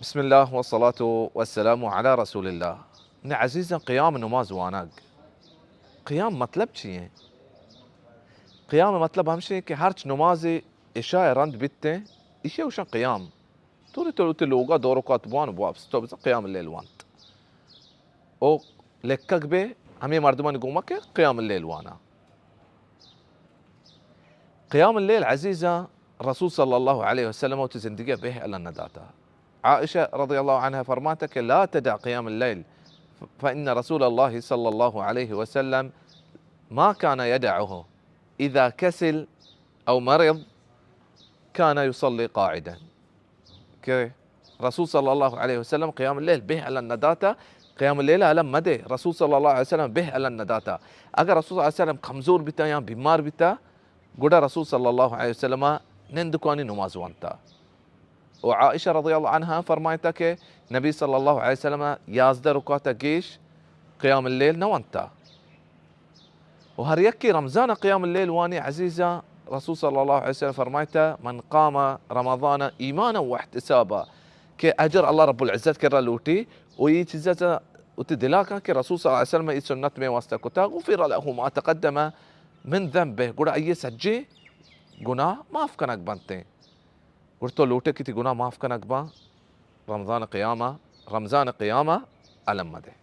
بسم الله والصلاة والسلام على رسول الله. من عزيزا قيام نماز واناق. قيام مطلب چیه؟ قيام مطلب همشه که هرچ نمازی اشاء رند بیته ایشه وشان قيام. طول تلوقا دو ركعات بوان بوابس تو بس قيام الليل وانت. او لكك به همي مردمان يقومك قيام الليل وانا. قيام الليل عزيزة الرسول صلى الله عليه وسلم وتزندقه به الا النداتا. عائشة رضي الله عنها فرماتك لا تدع قيام الليل فإن رسول الله صلى الله عليه وسلم ما كان يدعه إذا كسل أو مرض كان يصلي قاعدا. رسول صلى الله عليه وسلم قيام الليل به على النداتا. قيام الليل على مدى رسول صلى الله عليه وسلم به على النداتا. أجر رسول صلى الله عليه وسلم كمزور بتا يا بيمار بتا قد رسول صلى الله عليه وسلم نندكواني نماز وانتا. وعائشة رضي الله عنها فرمايتك نبي صلى الله عليه وسلم يازد ركعة جيش قيام الليل نوانتا. وهريكي رمزان قيام الليل واني عزيزة رسول صلى الله عليه وسلم فرمايته من قام رمضان إيمانا واحتسابا كأجر الله رب العزة كرا لوتي ويتزازا وتدلاكا كرسول صلى الله عليه وسلم يسنت من واسطة غفر له ما تقدم من ذنبه قل أي سجي قنا ما أفكنك بنتين قلت لوتي كتي قنا ما أفكنك با رمضان قيامة ألم مده.